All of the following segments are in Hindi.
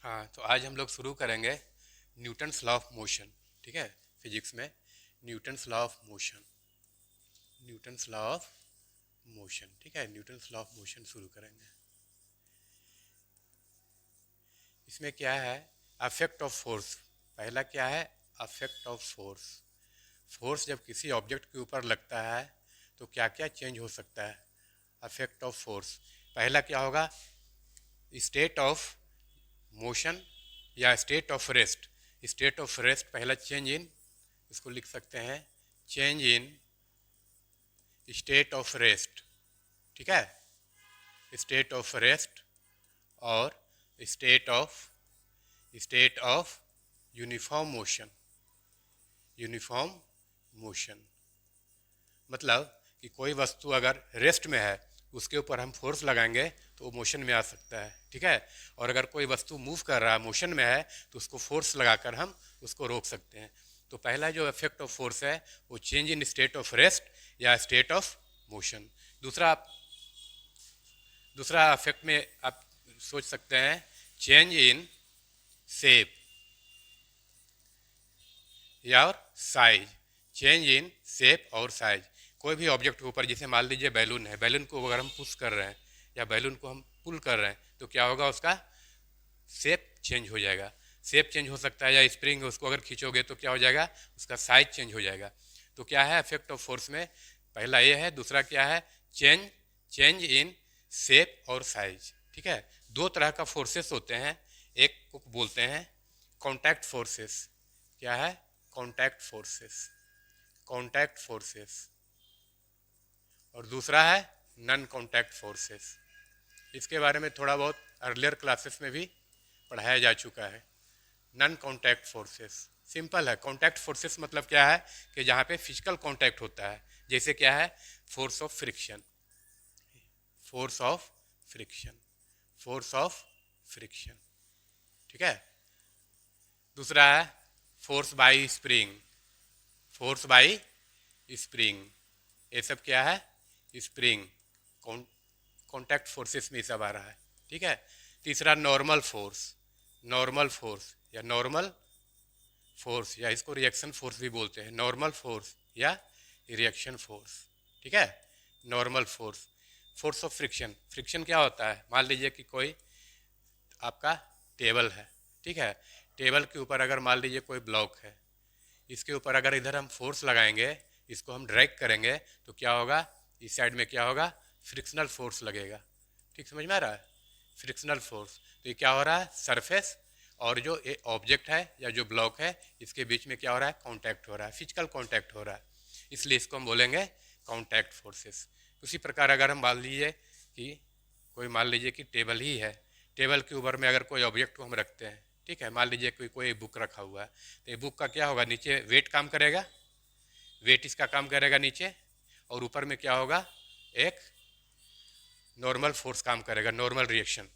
हाँ, तो आज हम लोग शुरू करेंगे न्यूटन्स लॉ ऑफ मोशन। ठीक है, फिजिक्स में Newton's law of motion, Newton's law of motion. ठीक है, न्यूटन्स लॉ ऑफ मोशन शुरू करेंगे। इसमें क्या है, अफेक्ट ऑफ फोर्स। पहला क्या है, अफेक्ट ऑफ फोर्स। फोर्स जब किसी ऑब्जेक्ट के ऊपर लगता है तो क्या क्या चेंज हो सकता है। अफेक्ट ऑफ फोर्स, पहला क्या होगा, स्टेट ऑफ मोशन या state of rest. State of rest पहला चेंज इन, इसको लिख सकते हैं change in state of rest. ठीक है, स्टेट ऑफ रेस्ट और state of uniform motion. Uniform motion मतलब कि कोई वस्तु अगर रेस्ट में है उसके ऊपर हम फोर्स लगाएंगे तो वो मोशन में आ सकता है। ठीक है, और अगर कोई वस्तु मूव कर रहा है, मोशन में है, तो उसको फोर्स लगाकर हम उसको रोक सकते हैं। तो पहला जो इफेक्ट ऑफ फोर्स है वो change in state of rest या स्टेट ऑफ मोशन। दूसरा दूसरा इफेक्ट में आप सोच सकते हैं चेंज इन शेप या और साइज। चेंज इन शेप और साइज, कोई भी ऑब्जेक्ट के ऊपर, जैसे मान लीजिए बैलून है, बैलून को अगर हम पुश कर रहे हैं या बैलून को हम पुल कर रहे हैं तो क्या होगा, उसका शेप चेंज हो जाएगा। शेप चेंज हो सकता है, या स्प्रिंग है उसको अगर खींचोगे तो क्या हो जाएगा, उसका साइज चेंज हो जाएगा। तो क्या है इफेक्ट ऑफ फोर्स में, पहला ये है। दूसरा क्या है, चेंज इन शेप और साइज। ठीक है, दो तरह का फोर्सेस होते हैं, एक को बोलते हैं कॉन्टैक्ट फोर्सेस। क्या है, कॉन्टैक्ट फोर्सेस, कॉन्टैक्ट फोर्सेस, और दूसरा है नॉन कॉन्टैक्ट फोर्सेस। इसके बारे में थोड़ा बहुत अर्लियर क्लासेस में भी पढ़ाया जा चुका है। नॉन कॉन्टैक्ट फोर्सेस सिंपल है। कॉन्टैक्ट फोर्सेस मतलब क्या है कि जहाँ पे फिजिकल कॉन्टैक्ट होता है, जैसे क्या है, force of friction, force of friction, force of friction. ठीक है, दूसरा है force by spring, force by spring. ये सब क्या है, स्प्रिंग, कॉन्टैक्ट फोर्सेस में ये सब आ रहा है। ठीक है, तीसरा नॉर्मल फोर्स, नॉर्मल फोर्स या नॉर्मल फोर्स, या इसको रिएक्शन फोर्स भी बोलते हैं, नॉर्मल फोर्स या रिएक्शन फोर्स। ठीक है, normal force, force of friction. Friction क्या होता है, मान लीजिए कि कोई आपका टेबल है। ठीक है, टेबल के ऊपर अगर मान लीजिए कोई ब्लॉक है, इसके ऊपर अगर इधर हम फोर्स लगाएंगे, इसको हम ड्रैग करेंगे तो क्या होगा, इस साइड में क्या होगा, फ्रिक्शनल फोर्स लगेगा। ठीक समझ में आ रहा है, फ्रिक्शनल फोर्स। तो ये क्या हो रहा है, सरफेस और जो ऑब्जेक्ट है या जो ब्लॉक है इसके बीच में क्या हो रहा है, कांटेक्ट हो रहा है, फिजिकल कांटेक्ट हो रहा है, इसलिए इसको हम बोलेंगे कांटेक्ट फोर्सेस। उसी प्रकार अगर हम मान लीजिए कि कोई, मान लीजिए कि टेबल ही है, टेबल के ऊपर में अगर कोई ऑब्जेक्ट को हम रखते हैं, ठीक है, मान लीजिए कोई कोई बुक रखा हुआ है, तो ये बुक का क्या होगा, नीचे वेट काम करेगा, वेट इसका काम करेगा नीचे, और ऊपर में क्या होगा, एक नॉर्मल फोर्स काम करेगा, नॉर्मल रिएक्शन।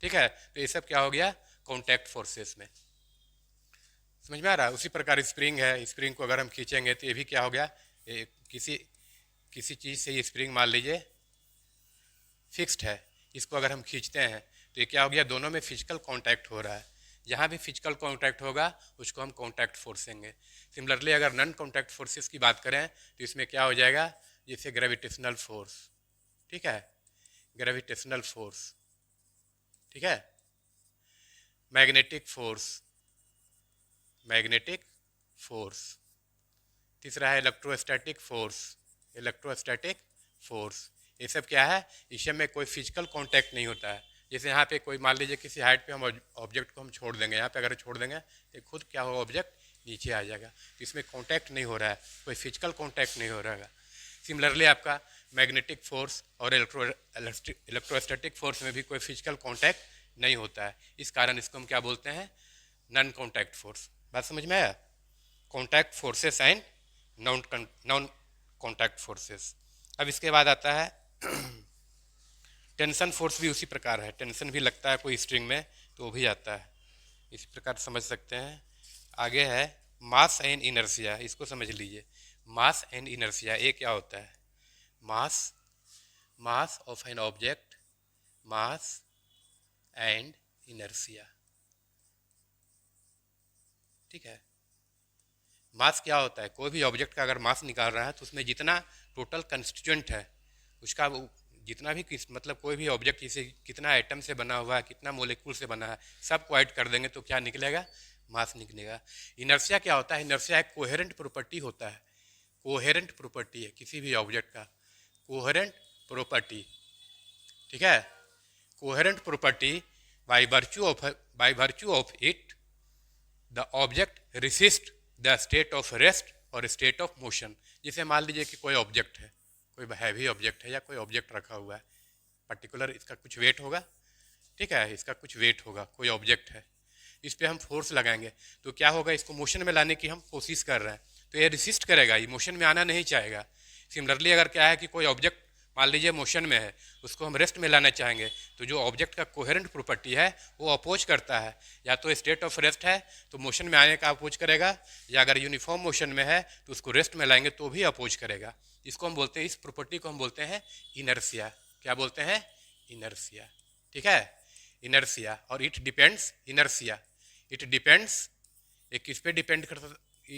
ठीक है, तो ये सब क्या हो गया, कॉन्टैक्ट फोर्सेस में। समझ में आ रहा है। उसी प्रकार स्प्रिंग है, स्प्रिंग को अगर हम खींचेंगे तो ये भी क्या हो गया, किसी किसी चीज़ से ये स्प्रिंग मान लीजिए फिक्स्ड है, इसको अगर हम खींचते हैं तो ये क्या हो गया, दोनों में फिजिकल कांटेक्ट हो रहा है। जहाँ भी फिजिकल कांटेक्ट होगा उसको हम कांटेक्ट फोर्सेंगे। सिमिलरली अगर नॉन कांटेक्ट फोर्सेस की बात करें तो इसमें क्या हो जाएगा, जैसे ग्रेविटेशनल फोर्स। ठीक है, ग्रेविटेशनल फोर्स। ठीक है, मैग्नेटिक फोर्स, मैग्नेटिक फोर्स। तीसरा है इलेक्ट्रोस्टैटिक फोर्स, इलेक्ट्रोस्टैटिक फोर्स। ये सब क्या है, इसमें कोई फिजिकल कांटेक्ट नहीं होता है। जैसे यहाँ पे कोई, मान लीजिए किसी हाइट पे हम ऑब्जेक्ट को हम छोड़ देंगे, यहाँ पे अगर छोड़ देंगे तो खुद क्या होगा, ऑब्जेक्ट नीचे आ जाएगा, तो इसमें कांटेक्ट नहीं हो रहा है, कोई फिजिकल कांटेक्ट नहीं हो रहा है। सिमिलरली आपका मैग्नेटिक फोर्स और इलेक्ट्रोस्टैटिक फोर्स में भी कोई फिजिकल कांटेक्ट नहीं होता है, इस कारण इसको हम क्या बोलते हैं, नॉन कांटेक्ट फोर्स। बात समझ में आया, contact forces and non contact forces. अब इसके बाद आता है टेंशन फोर्स, भी उसी प्रकार है, टेंशन भी लगता है कोई स्ट्रिंग में तो वो भी आता है, इसी प्रकार समझ सकते हैं। आगे है मास एंड इनर्शिया, इसको समझ लीजिए। मास एंड इनर्शिया ये क्या होता है, mass, mass of an object, mass and inertia. ठीक है। मास क्या होता है, कोई भी ऑब्जेक्ट का अगर मास निकाल रहा है तो उसमें जितना टोटल कंस्टिट्यूएंट है उसका जितना भी मतलब कोई भी ऑब्जेक्ट जिसे कितना एटम से बना हुआ है, कितना मोलिक्यूल से बना है, सबको ऐड कर देंगे तो क्या निकलेगा, मास निकलेगा। इनर्शिया क्या होता है, इनर्शिया एक कोहेरेंट प्रॉपर्टी होता है, कोहेरेंट प्रॉपर्टी है किसी भी ऑब्जेक्ट का, कोहेरेंट प्रॉपर्टी, ठीक है। Coherent property by virtue of it the object resist the state of rest और स्टेट ऑफ मोशन। जिसे मान लीजिए कि कोई ऑब्जेक्ट है, कोई हैवी ऑब्जेक्ट है या कोई ऑब्जेक्ट रखा हुआ है, पर्टिकुलर इसका कुछ वेट होगा, ठीक है, इसका कुछ वेट होगा, कोई ऑब्जेक्ट है, इस पर हम फोर्स लगाएंगे तो क्या होगा, इसको मोशन में लाने की हम कोशिश कर रहे हैं तो ये रिसिस्ट करेगा, ये मोशन में आना नहीं चाहेगा। सिमिलरली अगर क्या है कि कोई ऑब्जेक्ट मान लीजिए मोशन में है, उसको हम रेस्ट में लाना चाहेंगे तो जो ऑब्जेक्ट का कोहेरेंट प्रॉपर्टी है वो अपोज करता है, या तो स्टेट ऑफ रेस्ट है तो मोशन में आने का अपोज करेगा, या अगर यूनिफॉर्म मोशन में है तो उसको रेस्ट में लाएंगे तो भी अपोज करेगा। इसको हम बोलते हैं, इस प्रॉपर्टी को हम बोलते हैं इनर्शिया। क्या बोलते हैं, इनर्शिया, ठीक है, इनर्शिया। और it depends, inertia it depends, ये किस पे डिपेंड कर,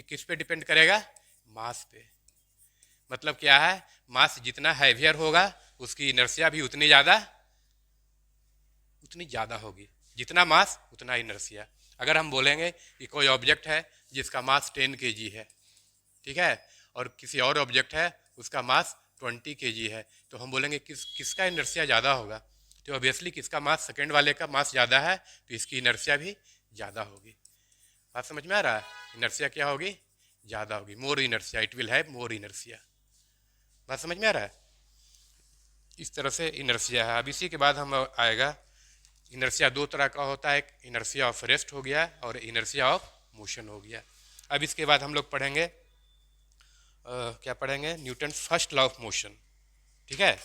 किस पे डिपेंड करेगा, मास पे। मतलब क्या है, मास जितना हैवियर होगा उसकी इनर्शिया भी उतनी ज़्यादा होगी, जितना मास उतना इनर्शिया। अगर हम बोलेंगे कि कोई ऑब्जेक्ट है जिसका मास 10 kg है, ठीक है, और किसी और ऑब्जेक्ट है उसका मास 20 kg है, तो हम बोलेंगे किसका इनर्शिया ज़्यादा होगा, तो ऑब्वियसली किसका मास, सेकेंड वाले का मास ज़्यादा है तो इसकी इनर्शिया भी ज़्यादा होगी। बात समझ में आ रहा है, इनर्शिया क्या होगी, ज़्यादा होगी, मोर inertia, it will have more inertia. बात समझ में आ रहा है, इस तरह से इनर्शिया है। अब इसी के बाद हम आएगा, इनर्शिया दो तरह का होता है, एक इनर्शिया ऑफ रेस्ट हो गया और इनर्शिया ऑफ मोशन हो गया। अब इसके बाद हम लोग पढ़ेंगे क्या पढ़ेंगे, Newton first law of motion, ठीक है,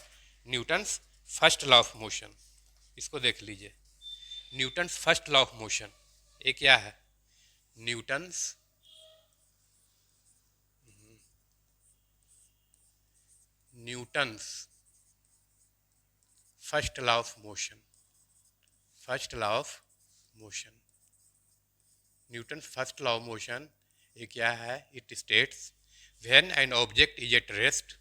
Newton first law of motion, इसको देख लीजिए। Newton first law of motion ये क्या है, Newton's first law of motion, first law of motion, Newton first law of motion ये क्या है, it states when an object is at rest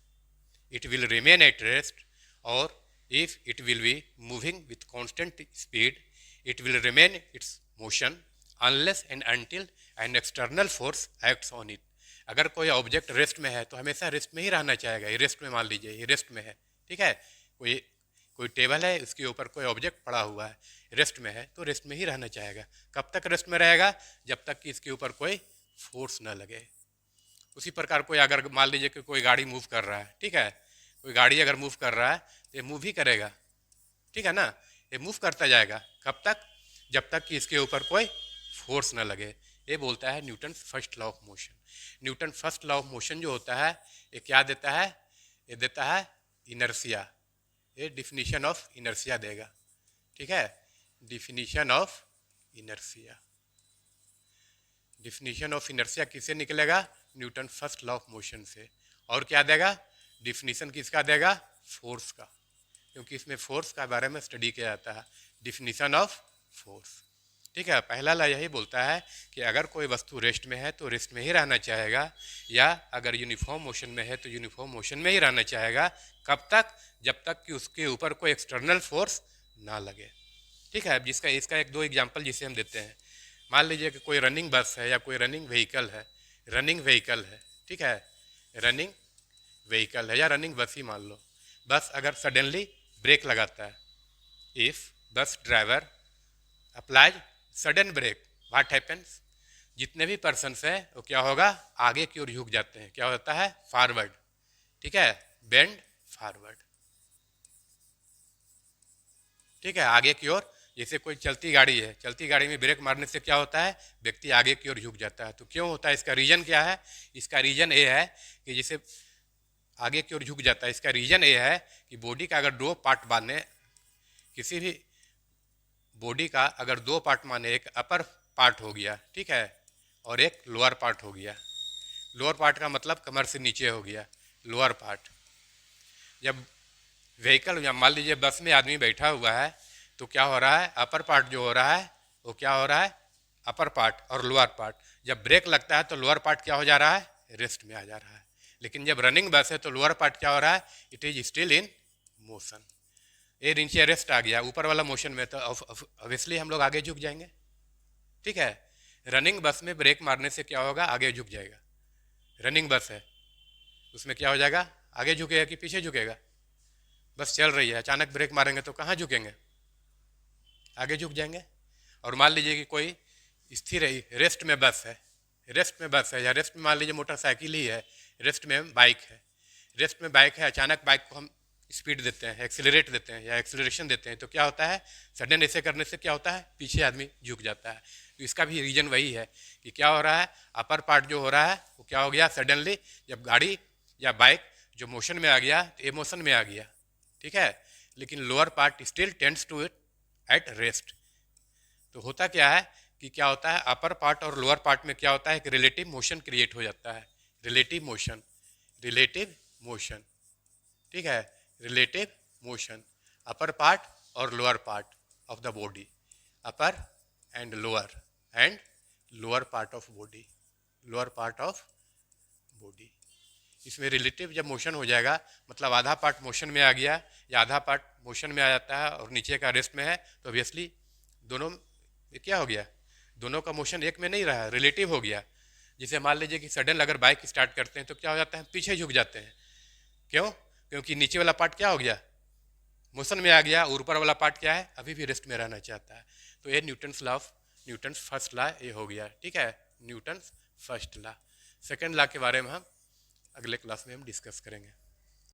it will remain at rest, or if it will be moving with constant speed it will remain its motion unless and until an external force acts on it। अगर कोई ऑब्जेक्ट रेस्ट में है तो हमेशा रेस्ट में ही रहना चाहेगा, ये रेस्ट में, मान लीजिए ये रेस्ट में है, ठीक है, कोई टेबल है उसके ऊपर कोई ऑब्जेक्ट पड़ा हुआ है, रेस्ट में है तो रेस्ट में ही रहना चाहेगा। कब तक रेस्ट में रहेगा, जब तक कि इसके ऊपर कोई फोर्स न लगे। उसी प्रकार कोई अगर मान लीजिए कि कोई गाड़ी मूव कर रहा है, ठीक है, कोई गाड़ी अगर मूव कर रहा है तो ये मूव ही करेगा, ठीक है ना, ये मूव करता जाएगा, कब तक, जब तक कि इसके ऊपर कोई फोर्स न लगे। ये बोलता है Newton first law of motion. Newton first law of motion जो होता है ये क्या देता है, ये देता है इनर्शिया, ये डिफिनीशन ऑफ इनर्शिया देगा, ठीक है, definition of inertia. Definition of inertia किससे निकलेगा, Newton first law of motion से। और क्या देगा, डिफिनीशन किसका देगा, फोर्स का, क्योंकि इसमें फोर्स का बारे में स्टडी किया जाता है, डिफिनीशन ऑफ फोर्स, ठीक है। पहला लॉ यही बोलता है कि अगर कोई वस्तु रेस्ट में है तो रेस्ट में ही रहना चाहेगा, या अगर यूनिफॉर्म मोशन में है तो यूनिफॉर्म मोशन में ही रहना चाहेगा। कब तक, जब तक कि उसके ऊपर कोई एक्सटर्नल फोर्स ना लगे, ठीक है। जिसका इसका एक दो एग्जाम्पल जिसे हम देते हैं, मान लीजिए कि कोई रनिंग बस है या कोई रनिंग व्हीकल है, रनिंग व्हीकल है, ठीक है, रनिंग व्हीकल है या रनिंग बस ही मान लो। बस अगर सडनली ब्रेक लगाता है, if bus driver applies sudden brake, what happens, जितने भी पर्सन्स हैं वो क्या होगा, आगे की ओर झुक जाते हैं, क्या होता है, फॉरवर्ड, ठीक है, बेंड फॉरवर्ड, ठीक है, आगे की ओर। जैसे कोई चलती गाड़ी है, चलती गाड़ी में ब्रेक मारने से क्या होता है, व्यक्ति आगे की ओर झुक जाता है। तो क्यों होता है, इसका रीजन क्या है, इसका रीजन ये है कि जैसे आगे की ओर झुक जाता है, इसका रीजन ये है कि बॉडी का अगर दो पार्ट माने, किसी भी बॉडी का अगर दो पार्ट माने, एक अपर पार्ट हो गया, ठीक है, और एक लोअर पार्ट हो गया। लोअर पार्ट का मतलब कमर से नीचे हो गया, लोअर पार्ट। जब व्हीकल या मान लीजिए बस में आदमी बैठा हुआ है तो क्या हो रहा है, अपर पार्ट जो हो रहा है वो क्या हो रहा है, अपर पार्ट और लोअर पार्ट। जब ब्रेक लगता है तो लोअर पार्ट क्या हो जा रहा है, रेस्ट में आ जा रहा है। लेकिन जब रनिंग बस है तो लोअर पार्ट क्या हो रहा है, it is still in motion. ये नीचे रेस्ट आ गया, ऊपर वाला मोशन में, तो ऑब्वियसली हम लोग आगे झुक जाएंगे। ठीक है, रनिंग बस में ब्रेक मारने से क्या होगा, आगे झुक जाएगा। रनिंग बस है, उसमें क्या हो जाएगा, आगे झुकेगा कि पीछे झुकेगा। बस चल रही है, अचानक ब्रेक मारेंगे तो कहाँ झुकेंगे, आगे झुक जाएंगे। और मान लीजिए कि कोई स्थिर है, रेस्ट में बस है, रेस्ट में बस है, या रेस्ट में मान लीजिए मोटरसाइकिल ही है, रेस्ट में बाइक है, रेस्ट में बाइक है, अचानक बाइक को हम स्पीड देते हैं, एक्सीलरेट देते हैं या एक्सीलरेशन देते हैं, तो क्या होता है, सडन ऐसे करने से क्या होता है, पीछे आदमी झुक जाता है। तो इसका भी रीजन वही है कि क्या हो रहा है, अपर पार्ट जो हो रहा है वो क्या हो गया, सडनली जब गाड़ी या बाइक जो मोशन में आ गया तो ये मोशन में आ गया। ठीक है, लेकिन lower part still tends to it at rest. तो होता क्या है कि क्या होता है, अपर पार्ट और लोअर पार्ट में क्या होता है, एक रिलेटिव मोशन क्रिएट हो जाता है। Relative motion, relative motion. ठीक है, रिलेटिव मोशन, अपर पार्ट और lower part of the body, upper and lower part of body, lower part of body. इसमें रिलेटिव जब मोशन हो जाएगा, मतलब आधा पार्ट मोशन में आ गया या आधा पार्ट मोशन में आ जाता है और नीचे का रेस्ट में है, तो ऑब्वियसली दोनों क्या हो गया, दोनों का मोशन एक में नहीं रहा, रिलेटिव हो गया। जिसे मान लीजिए कि सडन अगर बाइक स्टार्ट करते हैं तो क्या हो जाता है, पीछे झुक जाते हैं। क्यों, क्योंकि नीचे वाला पार्ट क्या हो गया, मोशन में आ गया, और ऊपर वाला पार्ट क्या है, अभी भी रेस्ट में रहना चाहता है। तो ये न्यूटन्स फर्स्ट लॉ ये हो गया। ठीक है, Newton's first law. Second law के बारे में हम अगले क्लास में हम डिस्कस करेंगे।